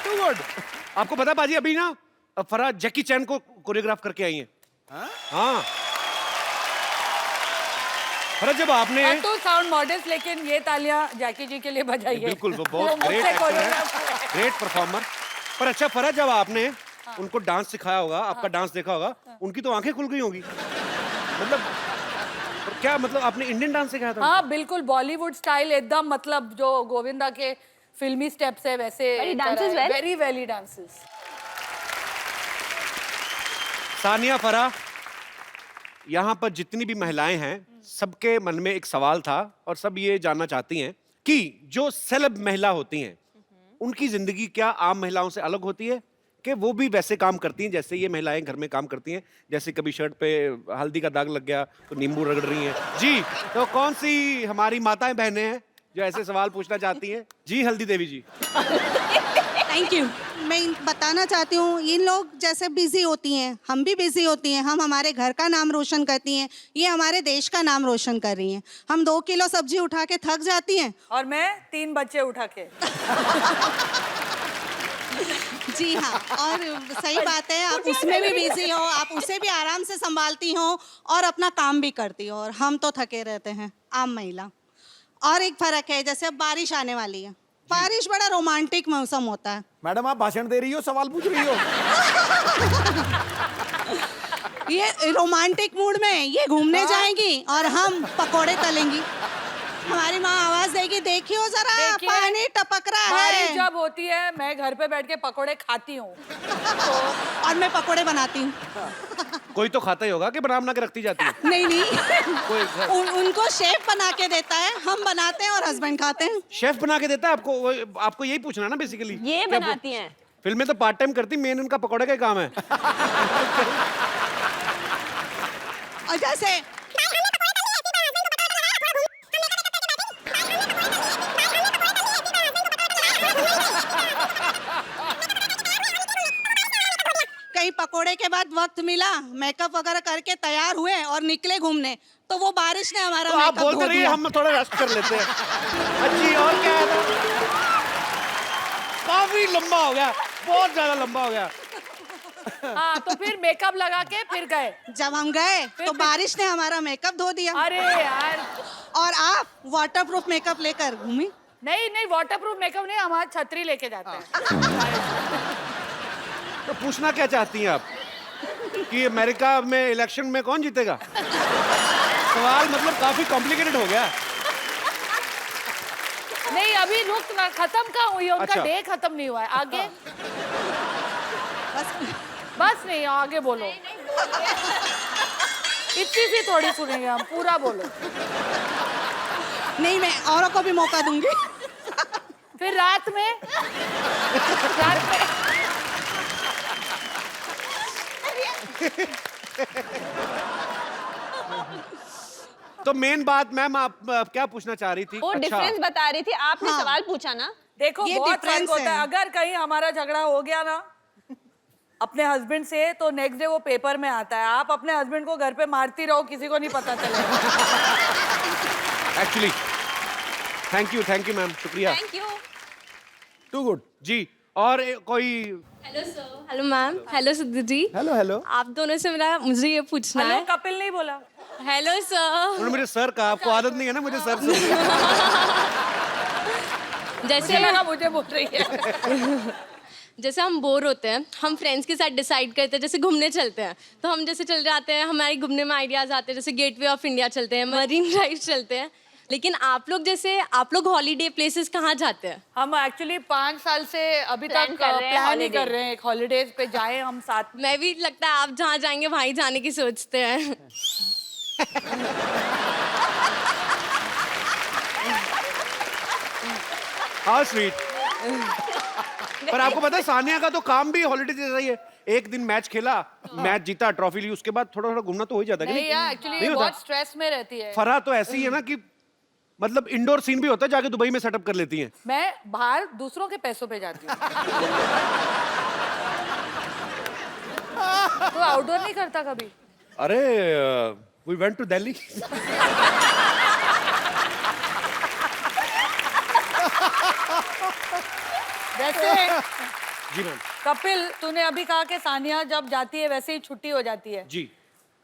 Too good. आपको पता बाजी, अभी ना फराह जैकी चैन को कोरियोग्राफ करके आई है। हाँ फराह, जब आपने तू साउंड मॉडेस्ट, लेकिन ये तालियां जैकी जी के लिए बजाइए। बिल्कुल, वो बहुत ग्रेट एक्टर है, ग्रेट परफॉर्मर। पर अच्छा फराह, जब आपने उनको डांस सिखाया होगा, आपका डांस देखा होगा, उनकी तो आंखें खुल गई होगी। मतलब क्या मतलब, आपने इंडियन डांस सिखाया था? हाँ बिल्कुल, बॉलीवुड स्टाइल एकदम, मतलब जो गोविंदा के फिल्मी स्टेप्स है वैसे। वेरी वेली डांसेस। सानिया, फराह, यहाँ पर जितनी भी महिलाएं हैं, सबके मन में एक सवाल था और सब ये जानना चाहती हैं कि जो सेलेब महिला होती हैं, उनकी जिंदगी क्या आम महिलाओं से अलग होती है, कि वो भी वैसे काम करती हैं जैसे ये महिलाएं घर में काम करती हैं? जैसे कभी शर्ट पे हल्दी का दाग लग गया तो नींबू रगड़ रही हैं जी। तो कौन सी हमारी माताएं बहनें हैं जो ऐसे सवाल पूछना चाहती हैं? जी हल्दी देवी जी। Thank you. मैं बताना चाहती हूँ, इन लोग जैसे बिजी होती हैं, हम भी बिजी होती हैं। हम हमारे घर का नाम रोशन करती हैं, ये हमारे देश का नाम रोशन कर रही हैं। हम 2 किलो सब्जी उठा के थक जाती हैं, और मैं 3 बच्चे उठा के। जी हाँ, और सही बात है, आप उसमें भी बिजी हो, आप उसे भी आराम से संभालती हो और अपना काम भी करती हो, और हम तो थके रहते हैं, आम महिला। और एक फर्क है, जैसे अब बारिश आने वाली है, बारिश बड़ा रोमांटिक मौसम होता है। मैडम आप भाषण दे रही हो, सवाल पूछ रही हो? ये रोमांटिक मूड में ये घूमने जाएंगी और हम पकोड़े तलेंगी। हमारी माँ आवाज देगी, देखियो जरा देखिए, पानी टपक रहा बारिश है। जब होती है मैं घर पे बैठ के पकोड़े खाती हूँ। और मैं पकोड़े बनाती हूँ। कोई तो खाता ही होगा कि बना के रखती जाती है। नहीं नहीं, कोई उनको शेफ बना के देता है, हम बनाते हैं और हस्बैंड खाते हैं। शेफ बना के देता है आपको? आपको यही पूछना है ना बेसिकली। ये बनाती हैं। फिल्म में तो पार्ट टाइम करती, मेन उनका पकौड़े का ही काम है। और जैसे कहीं पकोड़े के बाद वक्त मिला, मेकअप वगैरह करके तैयार हुए और निकले घूमने, तो वो बारिश ने हमारा तो आप मेकअप बोलते धो रहिए, दिया। हम थोड़ा रेस्ट कर लेते हैं। अच्छी, और क्या है? काफी लंबा हो गया, बहुत ज्यादा लंबा हो गया। हाँ, तो फिर मेकअप लगा के फिर गए। जब हम गए तो बारिश ने हमारा मेकअप धो दिया। अरे यार, और आप वाटरप्रूफ मेकअप लेकर घूमी। नहीं नहीं, वाटरप्रूफ मेकअप नहीं, हमारा छतरी लेके जाते हैं। तो पूछना क्या चाहती हैं आप कि अमेरिका में इलेक्शन में कौन जीतेगा? सवाल मतलब काफी कॉम्प्लिकेटेड हो गया। नहीं, अभी रुक ना, खत्म कहाँ हुई है उनका? अच्छा। डे खत्म नहीं हुआ है, आगे बस बस नहीं, आगे बोलो। इतनी सी थोड़ी सुनेंगे हम, पूरा बोलो। नहीं, मैं औरों को भी मौका दूंगी। फिर रात में तो मेन बात मैम, आप क्या पूछना चाह रही थी? वो डिफरेंस बता रही थी, आपने हाँ। सवाल पूछा ना। देखो, ये बहुत फर्क difference होता है। है। अगर कहीं हमारा झगड़ा हो गया ना अपने हस्बैंड से, तो नेक्स्ट डे वो पेपर में आता है। आप अपने हस्बैंड को घर पे मारती रहो, किसी को नहीं पता चलेगा। एक्चुअली थैंक यू मैम, शुक्रिया। Thank you. Too good. जी, और कोई? Hello sir, hello ma'am, hello Sidhu ji. Hello hello. आप दोनों से मुझे ये पूछना हेलो, है। कपिल नहीं बोला। Hello sir. उन्होंने मुझे सर कहा, आपको आदत नहीं है ना मुझे सर से। जैसे लगा मुझे बोल रही है। जैसे हम बोर होते हैं, हम फ्रेंड्स के साथ डिसाइड करते हैं, जैसे घूमने चलते हैं, तो हम जैसे चल जाते हैं, हमारे घूमने में आइडियाज आते हैं, जैसे गेटवे ऑफ इंडिया चलते हैं, मरीन ड्राइव चलते हैं। लेकिन आप लोग हॉलीडे प्लेसेस कहाँ जाते हैं? हम एक्चुअली 5 साल से अभी Plan तक कर रहे हैं प्लान ही holiday। कर रहे हैं एक हॉलीडेज पे जाए हम साथ में। मैं भी, लगता है आप जहाँ जाएंगे वहीं जाने की सोचते हैं। How sweet. पर आपको पता है सानिया का तो काम भी हॉलीडे जैसा ही है। एक दिन मैच खेला, मैच जीता, ट्रॉफी ली, उसके बाद थोड़ा थोड़ा घूमना तो हो ही जाता है कि नहीं यार, एक्चुअली नहीं होता? बहुत स्ट्रेस में रहती है। फरहा तो ऐसी है ना कि मतलब इंडोर सीन भी होता है, जाके दुबई में सेटअप कर लेती हैं। मैं बाहर दूसरों के पैसों पे जाती हूँ। तो आउटडोर नहीं करता कभी? अरे वी वेंट टू दिल्ली। वैसे जी मैम। कपिल, तूने अभी कहा कि सानिया जब जाती है वैसे ही छुट्टी हो जाती है, जी।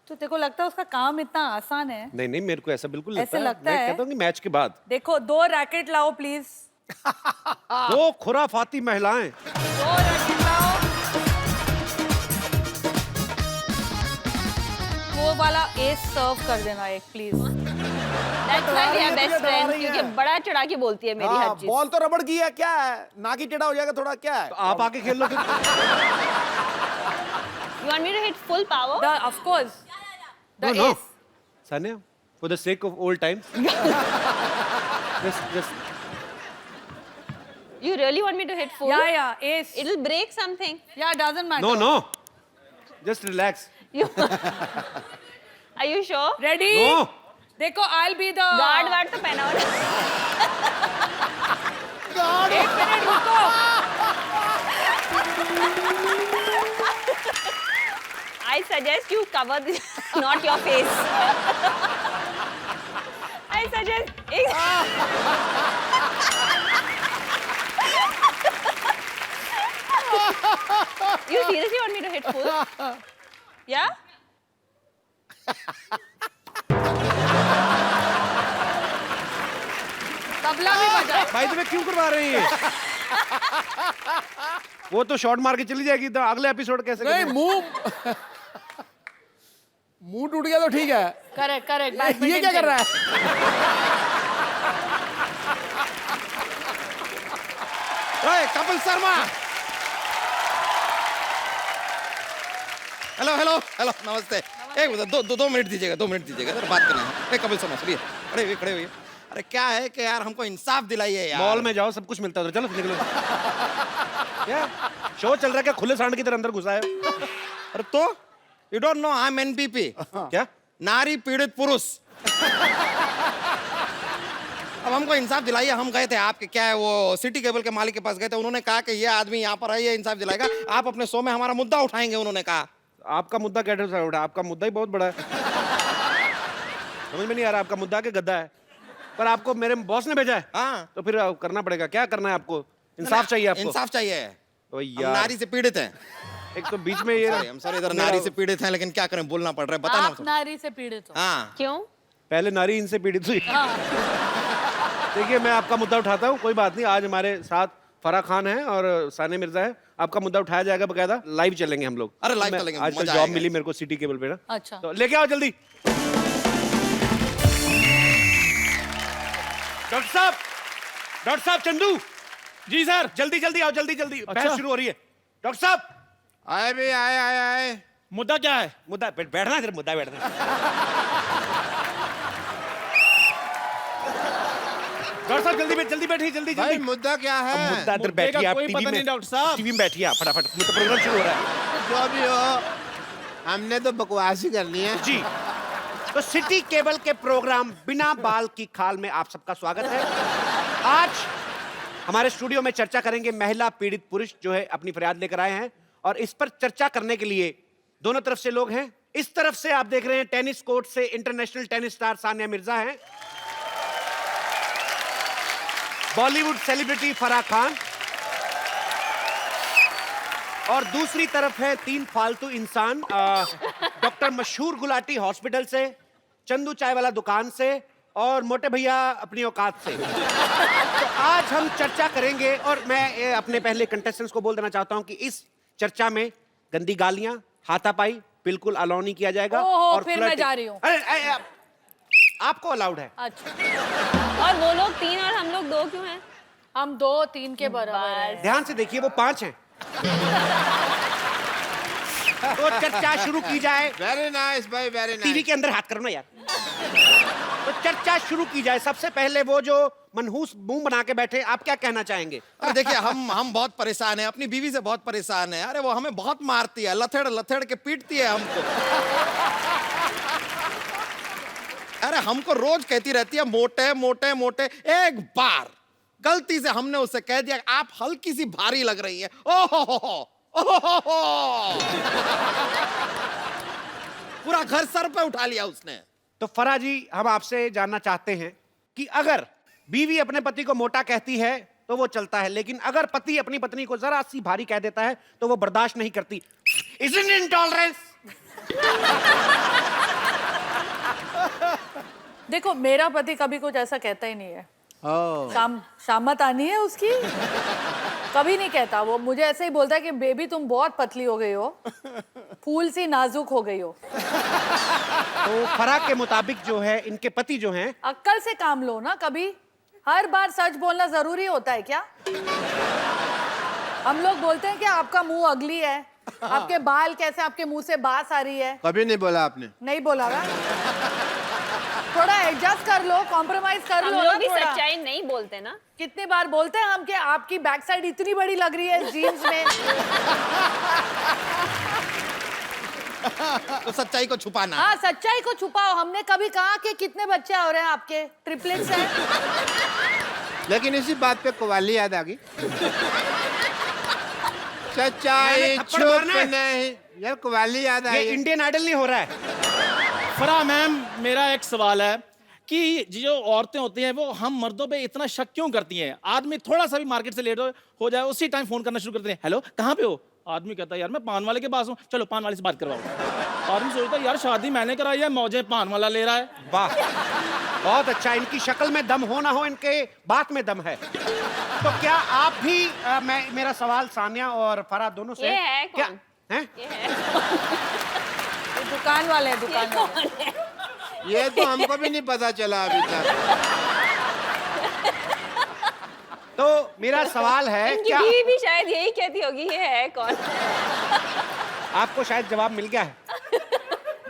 तो तेरे को लगता है उसका काम इतना आसान है? नहीं नहीं, मेरे को ऐसा बिल्कुल ऐसे लगता मैं है? कहता हूँ कि मैच के बाद देखो, 2 रैकेट लाओ प्लीज। दो खुराफाती महिलाएं। 2 रैकेट लाओ। वो वाला एस सर्व कर देना एक please. That's why we are best डरा friends, रही है। क्योंकि बड़ा चढ़ा के बोलती है मेरी हर चीज। बॉल तो रबड़ की है, क्या है? ना की टेढ़ा हो जाएगा थोड़ा, क्या है? तो आप आके खेल लो फिर। You want me to hit full power? Of course. The No, no. ace. Sanya, for the sake of old times. just. You really want me to hit full? Yeah, ace. It'll break something. Yeah, doesn't matter. No, no. Just relax. You... Are you sure? Ready? No. देखो, I'll be the guard ward तो पहना हो ना। एक minute रुको। I suggest you cover this, not your face. I suggest. You seriously want me to hit full? Yeah? Tabla भी बजा। भाई तुम्हें क्यों करवा रहे हैं ये? वो तो शॉट मार के चली जाएगी, तो अगले एपिसोड कैसे नहीं, करेंगे? मुंह टूट गया तो ठीक है। Correct correct. ये क्या कर रहा है? ओए Kapil Sharma. Hello hello hello नमस्ते। एक दो मिनट दीजिएगा, 2 मिनट दीजिएगा सर, बात करना है। कपिल शर्मा सर, खड़े हुए। अरे क्या है कि यार हमको इंसाफ दिलाइए यार। मॉल में जाओ, सब कुछ मिलता है उधर, चलो निकलो। क्या शो चल रहा है क्या? खुले सांड की तरह अंदर घुसा है। अरे तो you don't know I am NPP. क्या? नारी पीड़ित पुरुष। अब हमको इंसाफ दिलाइए। हम गए थे आपके क्या है वो सिटी केबल के मालिक के पास गए थे, उन्होंने कहा कि ये आदमी यहाँ पर है, ये इंसाफ दिलाएगा, आप अपने शो में हमारा मुद्दा उठाएंगे, उन्होंने कहा। आपका मुद्दा कैसे उठा? आपका मुद्दा ही बहुत बड़ा है। समझ में नहीं आ रहा, आपका मुद्दा के गद्दा है, पर आपको मेरे बॉस ने भेजा है। हाँ तो फिर करना पड़ेगा। क्या करना है आपको? इंसाफ चाहिए आपको? इंसाफ चाहिए। तो हम यार नारी से पीड़ित हैं। एक तो बीच में ये हम सॉरी इधर नारी से पीड़ित हैं, लेकिन क्या करें, बोलना पड़ रहा है, बताना। आप नारी से पीड़ित हो। हाँ क्यों? पहले नारी इनसे पीड़ित हुई। देखिए मैं आपका मुद्दा उठाता हूँ, कोई बात नहीं। आज हमारे साथ फराह खान है और सानिया मिर्जा है। आपका मुद्दा उठाया जाएगा, बकायदा लाइव चलेंगे हम लोग। अरे लाइव चलेंगे, आजकल मजा जॉब आएगा। मिली मेरे को सिटी केबल पे ना। अच्छा। तो लेके आओ जल्दी। डॉक्टर साहब चंदू जी सर। जल्दी जल्दी आओ, जल्दी जल्दी। अच्छा। बहस शुरू हो रही है। डॉक्टर साहब आए भी आए। मुद्दा क्या है? मुद्दा बैठना है, मुद्दा बैठना। डॉक्टर साहब जल्दी बैठिए, जल्दी भाई जल्दी। मुद्दा क्या है? मुद्दा अंदर मुद्दे का बैठिए आप, कोई टीवी पता में। नहीं डॉक्टर साहब। टीवी में बैठिए आप फटाफट, मतलब प्रोग्राम शुरू हो रहा है। जो भी हो, हमने तो बकवास ही करनी है। जी तो सिटी केबल के प्रोग्राम बिना बाल की खाल में आप सबका स्वागत है। आज हमारे स्टूडियो में चर्चा करेंगे महिला पीड़ित पुरुष जो है अपनी फरियाद लेकर आए हैं, और इस पर चर्चा करने के लिए दोनों तरफ से लोग हैं। इस तरफ से आप देख रहे हैं टेनिस कोर्ट से international tennis star Sania Mirza हैं, बॉलीवुड सेलिब्रिटी फराह खान, और दूसरी तरफ है 3 फालतू इंसान, डॉक्टर मशहूर गुलाटी हॉस्पिटल से, चंदू चाय वाला दुकान से, और मोटे भैया अपनी औकात से। तो आज हम चर्चा करेंगे, और मैं अपने पहले कंटेस्टेंट्स को बोल देना चाहता हूं कि इस चर्चा में गंदी गालियां, हाथापाई बिल्कुल अलाउ नहीं किया जाएगा। ओहो, और फिर मैं flirting- जा रही हूं। अरे आपको अलाउड है। अच्छा। और वो लोग 3 और हम लोग 2 क्यों हैं? हम 2-3 के बराबर हैं। ध्यान से देखिए, वो 5 हैं। तो चर्चा शुरू की जाए। वेरी नाइस भाई, वेरी टीवी नाइस। के अंदर हाथ करो ना यार। तो चर्चा शुरू की जाए। सबसे पहले वो जो मनहूस मुंह बना के बैठे, आप क्या कहना चाहेंगे? अरे देखिए हम बहुत परेशान हैं, अपनी बीवी से बहुत परेशान हैं। अरे वो हमें बहुत मारती है, लथेड़ के पीटती है हमको। अरे हमको रोज कहती रहती है मोटे मोटे मोटे। एक बार गलती से हमने उससे कह दिया आप हल्की सी भारी लग रही है, ओहो पूरा घर सर पे उठा लिया उसने। तो फराह जी, हम आपसे जानना चाहते हैं कि अगर बीवी अपने पति को मोटा कहती है तो वो चलता है, लेकिन अगर पति अपनी पत्नी को जरा सी भारी कह देता है तो वो बर्दाश्त नहीं करती। Isn't it intolerance? देखो, मेरा पति कभी कुछ ऐसा कहता ही नहीं है। शामत आनी है उसकी, कभी नहीं कहता। वो मुझे ऐसे ही बोलता है कि बेबी तुम बहुत पतली हो गई हो, फूल सी नाजुक हो गई हो। तो फराह के मुताबिक जो है इनके पति जो हैं, अक्ल से काम लो ना। कभी हर बार सच बोलना जरूरी होता है क्या? हम लोग बोलते हैं कि आपका मुंह अगली है, आपके बाल कैसे, आपके मुंह से बास आ रही है। कभी नहीं बोला आपने। नहीं बोला ना। थोड़ा एडजस्ट कर लो, कॉम्प्रोमाइज कर हम लो ना लोग भी थोड़ा। सच्चाई नहीं बोलते ना। कितनी बार बोलते हैं हम कि आपकी बैक साइड इतनी बड़ी लग रही है जीन्स में। तो सच्चाई को छुपाना। हाँ, सच्चाई को छुपाओ। हमने कभी कहा कि कितने बच्चे हो रहे हैं आपके? ट्रिपलेट्स हैं। लेकिन इसी बात पे कवाली याद आ गई। सच्चाई मैंने थप्पड़ छुप मारना है। नहीं। यार कवाली याद ये आई। इंडियन आइडल नहीं हो रहा है। फराह मैम, मेरा एक सवाल है कि जो औरतें होती हैं वो हम मर्दों पे इतना शक क्यों करती हैं? आदमी थोड़ा सा भी मार्केट से लेट हो जाए उसी टाइम फोन करना शुरू करते हैं, हेलो कहाँ पे हो? आदमी कहता है यार मैं पान वाले के पास हूँ, चलो पान वाले से बात करवाओ। आदमी सोचता है यार शादी मैंने कराई है, मौजे पान वाला ले रहा है। वाह, बहुत अच्छा। इनकी शक्ल में दम हो ना हो, इनके बात में दम है। तो क्या आप भी मेरा सवाल सानिया और फराह दोनों से ये है क्या कौन? हैं? ये है। ये दुकान वाले हैं, दुकान वाले। ये तो हमको भी नहीं पता चला अभी तक। तो मेरा सवाल है इनकी क्या बीवी भी शायद यही कहती होगी ये है कौन। आपको शायद जवाब मिल गया है?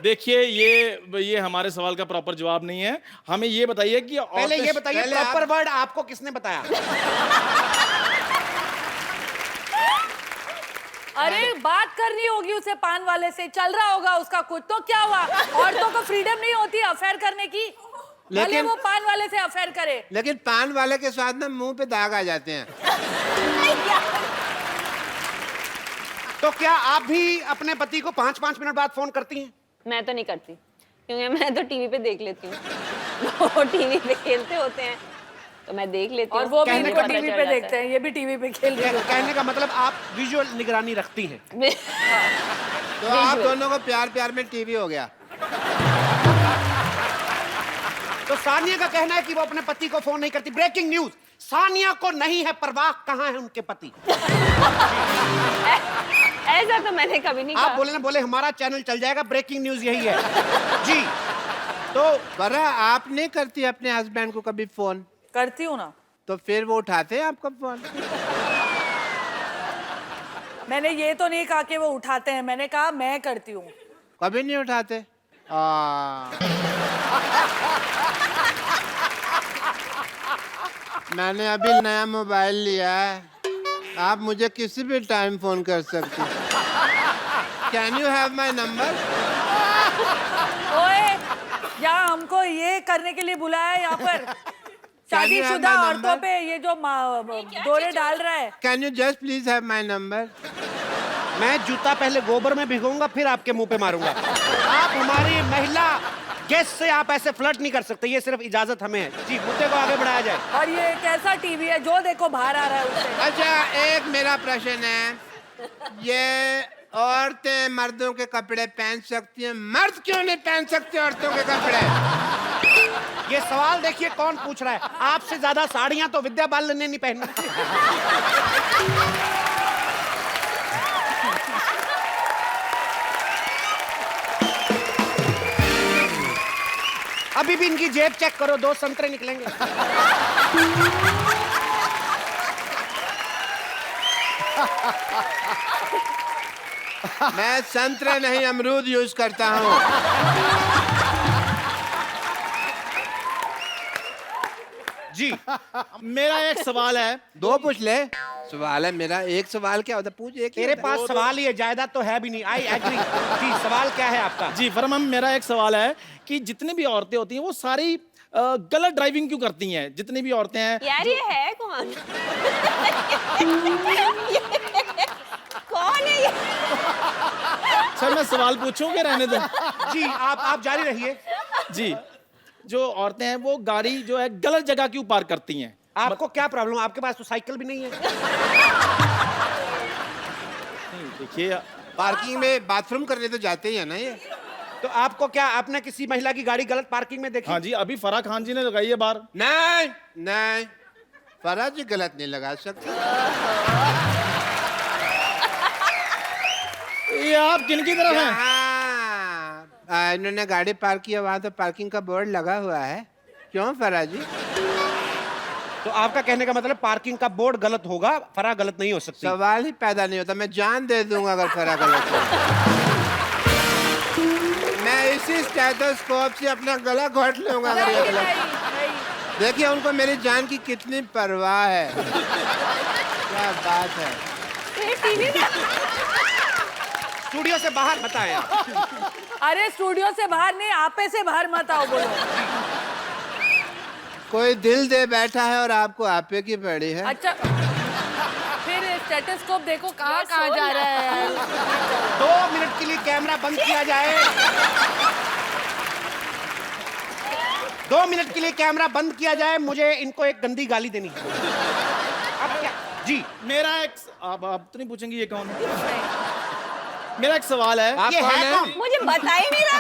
देखिए ये हमारे सवाल का प्रॉपर जवाब नहीं है। हमें ये बताइए कि पहले ये बताइए प्रॉपर वर्ड आपको किसने बताया? अरे बात करनी होगी उसे पान वाले से, चल रहा होगा उसका कुछ, तो क्या हुआ? औरतों को फ्रीडम नहीं होती अफेयर करने की? भले वो पान वाले से अफेयर करे। लेकिन पान वाले के साथ ना मुंह पे दाग आ जाते हैं। तो क्या आप भी अपने पति को 5-5 मिनट बाद फोन करती हैं? मैं तो नहीं करती क्योंकि मैं तो टीवी पे देख लेती हूँ। वो टीवी पे खेलते होते हैं तो मैं देख लेती हूँ। और वो भी कहने इनको का टीवी पे देखते हैं, ये भी टीवी पे खेल रहे हैं। कहने का मतलब आप विजुअल निगरानी रखती हैं। तो आप दोनों को प्यार प्यार में टीवी हो गया। तो सानिया का कहना है कि वो अपने पति को फोन नहीं करती। ब्रेकिंग न्यूज, सानिया को नहीं है परवाह कहाँ है उनके पति। ऐसा तो मैंने कभी नहीं आप कहा। बोले ना बोले हमारा चैनल चल जाएगा। ब्रेकिंग न्यूज यही है जी। तो बरा आप नहीं करती अपने हस्बैंड को कभी फोन? करती हूँ ना। तो फिर वो उठाते हैं आपका फोन? मैंने ये तो नहीं कहा कि वो उठाते हैं, मैंने कहा मैं करती हूँ। कभी नहीं उठाते? मैंने अभी नया मोबाइल लिया है, आप मुझे किसी भी टाइम फोन कर सकती। Can you have my number? ओए, यहाँ हमको ये करने के लिए बुलाया है यहाँ पर? शादीशुदा my औरतों number? पे ये जो दौरे डाल रहा है। Can you just please have my number? मैं जूता पहले गोबर में भिगोऊंगा फिर आपके मुंह पे मारूंगा। आप हमारी महिला गेस्ट से आप ऐसे फ्लर्ट नहीं कर सकते, ये सिर्फ इजाजत हमें है। जी, मुद्दे को आगे बढ़ाया जाए। और ये कैसा टीवी है जो देखो बाहर आ रहा है उससे? अच्छा, एक मेरा प्रश्न है, ये औरतें मर्दों के कपड़े पहन सकती हैं, मर्द क्यों नहीं पहन सकते औरतों के कपड़े? ये सवाल देखिए कौन पूछ रहा है। आपसे ज्यादा साड़ियां तो विद्या बालन ने नहीं पहनी। अभी भी इनकी जेब चेक करो, 2 संतरे निकलेंगे। मैं संतरे नहीं अमरूद यूज करता हूँ। जी, मेरा एक सवाल है। 2 पूछ ले। सवाल है मेरा, एक सवाल क्या होता है? पूछ एक ही तेरे होता है। पास सवाल ही है, जायदाद तो है भी नहीं। I agree. जी, सवाल क्या है आपका? जी फरमान, मेरा एक सवाल है कि जितनी भी औरतें होती हैं वो सारी गलत ड्राइविंग क्यों करती हैं? जितनी भी औरतें हैं। यार ये है कौन? कौन है ये? सर मैं सवाल पूछूं कि रहने दो? जी, आप जारी रहिए। जी, जो औरतें हैं वो गाड़ी जो है गलत जगह क्यों पार्क करती हैं? आपको क्या प्रॉब्लम? आपके पास तो साइकिल भी नहीं है। नहीं, देखिए पार्किंग में बाथरूम करने तो जाते ही है ना ये। तो आपको क्या, आपने किसी महिला की गाड़ी गलत पार्किंग में देखी? हाँ जी, अभी फराह खान जी ने लगाई है बार। नहीं नहीं, फराज जी गलत नहीं लगा सकते। ये आप किनकी तरफ हैं? हाँ, इन्होंने गाड़ी पार्क किया, वहाँ तो पार्किंग का बोर्ड लगा हुआ है। क्यों फराज जी? तो आपका कहने का मतलब पार्किंग का बोर्ड गलत होगा, फराह गलत नहीं हो सकती। सवाल ही पैदा नहीं होता। मैं जान दे दूंगा अगर फराह गलत हो। मैं इसी स्टेथोस्कोप से अपना गला घोट लूंगा अगर ये गलत। देखिए उनको मेरी जान की कितनी परवाह है। क्या बात है। स्टूडियो से बाहर मत आए आप। अरे स्टूडियो से बाहर नहीं, आपे से बाहर मत आओ। बोलो कोई दिल दे बैठा है और आपको आपे की पड़ी है। अच्छा, फिर स्टेथोस्कोप देखो कहाँ कहाँ जा रहा है। 2 मिनट के लिए कैमरा बंद किया जाए। 2 मिनट के लिए कैमरा बंद किया जाए। मुझे इनको एक गंदी गाली देनी है। अब क्या? जी, मेरा एक आप तो नहीं पूछेंगे ये कौन है? मेरा एक सवाल है। आप ये कौन है है? कौन? मुझे बता ही नहीं रहा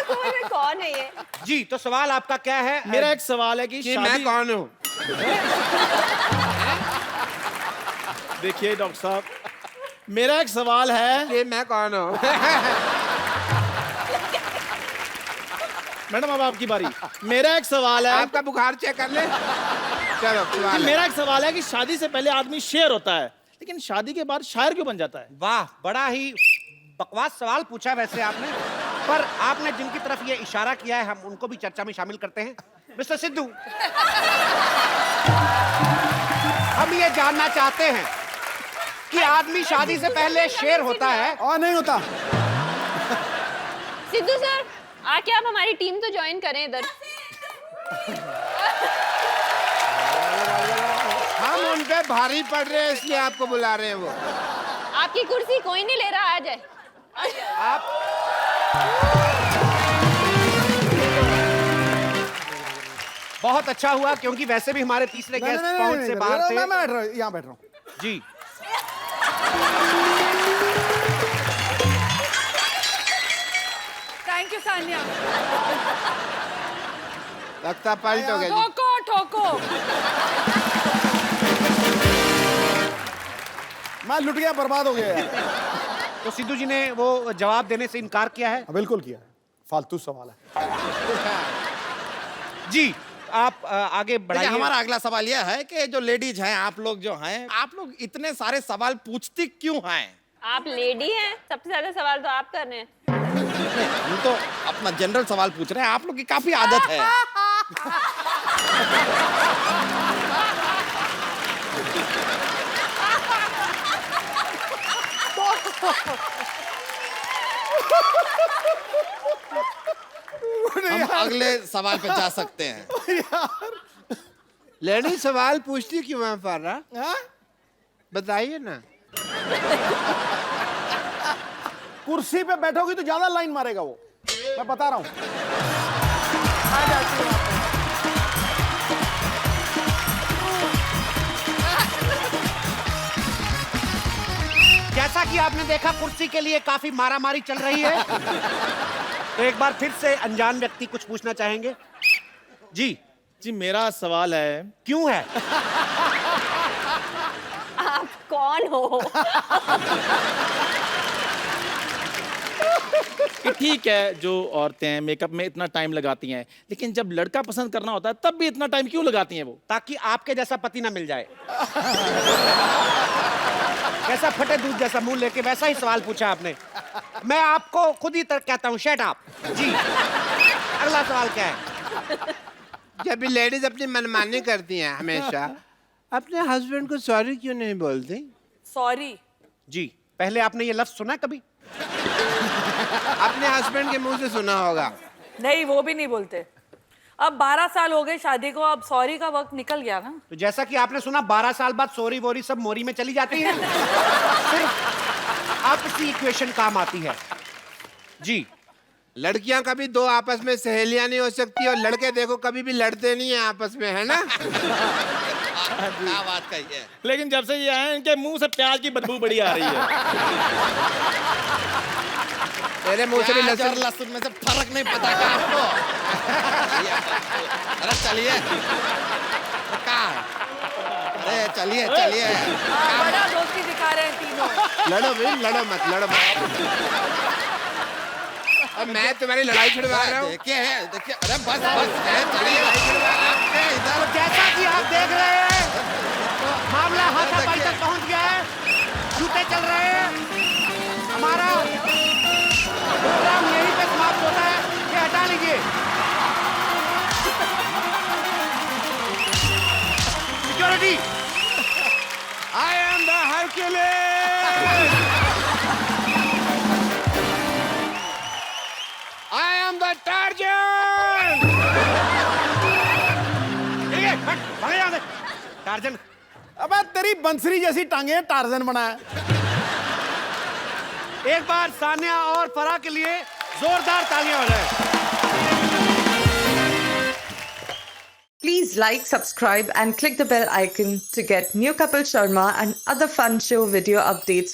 कौन है ये। जी, तो सवाल आपका क्या है? मेरा एक सवाल है कि कि मैं कौन हूँ? देखिए डॉक्टर साहब, मेरा एक सवाल है कि मैं कौन हूँ? मैडम अब आपकी बारी। मेरा एक सवाल है। आपका बुखार चेक कर ले। चलो जी, सवाल है। मेरा एक सवाल है कि शादी से पहले आदमी शेर होता है, लेकिन शादी के बाद शायर क्यों बन जाता है? वाह, बड़ा ही बकवास सवाल पूछा वैसे आपने, पर आपने जिनकी तरफ ये इशारा किया है हम उनको भी चर्चा में शामिल करते हैं। मिस्टर सिद्धू, हम ये जानना चाहते हैं कि आदमी शादी से पहले शेर होता है और नहीं होता। सिद्धू सर, आके आप हमारी टीम तो ज्वाइन करें इधर। हम उन पे भारी पड़ रहे हैं इसलिए आपको बुला रहे हैं वो। आपकी कुर्सी कोई नहीं ले रहा, आ जाए। आप बहुत अच्छा हुआ क्योंकि वैसे भी हमारे तीसरे नहीं, गेस्ट नहीं, पहुंच नहीं, से नहीं, बाहर मैं थे। बैठ रहा हूँ, यहाँ बैठ रहा हूँ। जी, थैंक यू सान्या। लगता पलट हो गया जी। ठोको ठोको। मैं लुट गया, बर्बाद हो गया यार। तो सिद्धू जी ने वो जवाब देने से इनकार किया है। बिल्कुल किया, फालतू सवाल है। जी, आप आगे देखिए, बढ़ाइए। हमारा अगला सवाल यह है कि जो लेडीज हैं, आप लोग जो हैं, आप लोग इतने सारे सवाल पूछती क्यों हैं? आप लेडी हैं, सबसे ज्यादा सवाल तो आप कर रहे हैं। हम तो अपना जनरल सवाल पूछ रहे हैं, आप लोग की काफी आदत है। हम अगले सवाल पे जा सकते हैं। लेडी सवाल पूछती क्यों है फारा? हाँ? बताइए ना। कुर्सी पे बैठोगी तो ज्यादा लाइन मारेगा वो, मैं बता रहा हूँ। आ जाती हूँ आप। जैसा कि आपने देखा कुर्सी के लिए काफी मारामारी चल रही है, तो एक बार फिर से अनजान व्यक्ति कुछ पूछना चाहेंगे। जी जी, मेरा सवाल है क्यों है? आप कौन हो? कि ठीक है, जो औरतें मेकअप में इतना टाइम लगाती हैं, लेकिन जब लड़का पसंद करना होता है तब भी इतना टाइम क्यों लगाती हैं वो? ताकि आपके जैसा पति ना मिल जाए। कैसा फटे दूध जैसा मुंह लेके वैसा ही सवाल पूछा आपने। मैं आपको खुद ही कहता हूँ शट अप। जी, अगला सवाल क्या है? जब भी लेडीज अपनी मनमानी करती हैं हमेशा, अपने हस्बैंड को सॉरी क्यों नहीं बोलती? सॉरी। जी, पहले आपने ये लफ्ज सुना कभी? अपने हस्बैंड के मुंह से सुना होगा। नहीं, वो भी नहीं बोलते। अब 12 साल हो गए शादी को, अब सॉरी का वक्त निकल गया ना। तो जैसा कि आपने सुना 12 साल बाद सोरी वोरी सब मोरी में चली जाती है। सिर्फ आपसी इक्वेशन काम आती है। जी, लड़कियां कभी दो आपस में सहेलियां नहीं हो सकती और लड़के देखो कभी भी लड़ते नहीं है आपस में, है ना? क्या बात कही है। लेकिन जब से ये आए हैं, इनके मुंह से प्याज की बदबू बड़ी आ रही है। तेरे मुंह से भी प्याज और लहसुन। लहसुन में से फर्क नहीं पता क्या आपको? अरे चलिए, कहाँ है? अरे चलिए चलिए। हाँ, बड़ा दोस्ती दिखा रहे हैं तीनों। लड़ो भाई, लड़ो मत, लड़ो मत। अब मैं तुम्हारी लड़ाई छुड़वा रहा हूँ। देखिए अरे बस चलिए इधर। तो जैसा कि आप देख रहे हैं, मामला हाथापाई तक पहुंच गया है। जूते चल रहे हैं। हमारा प्रोग्राम यहीं पे समाप्त होता है। ये हटा लीजिए। Security, I am the Hercules. I am the Tarzan! ठीक है, भागे यहाँ से। टार्जन, अबे तेरी बंसरी जैसी टांगे टार्जन बना है। एक बार सान्या और फराह के लिए जोरदार तालियां हो जाए। Please like, subscribe and click the bell icon to get new Kapil Sharma and other fun show video updates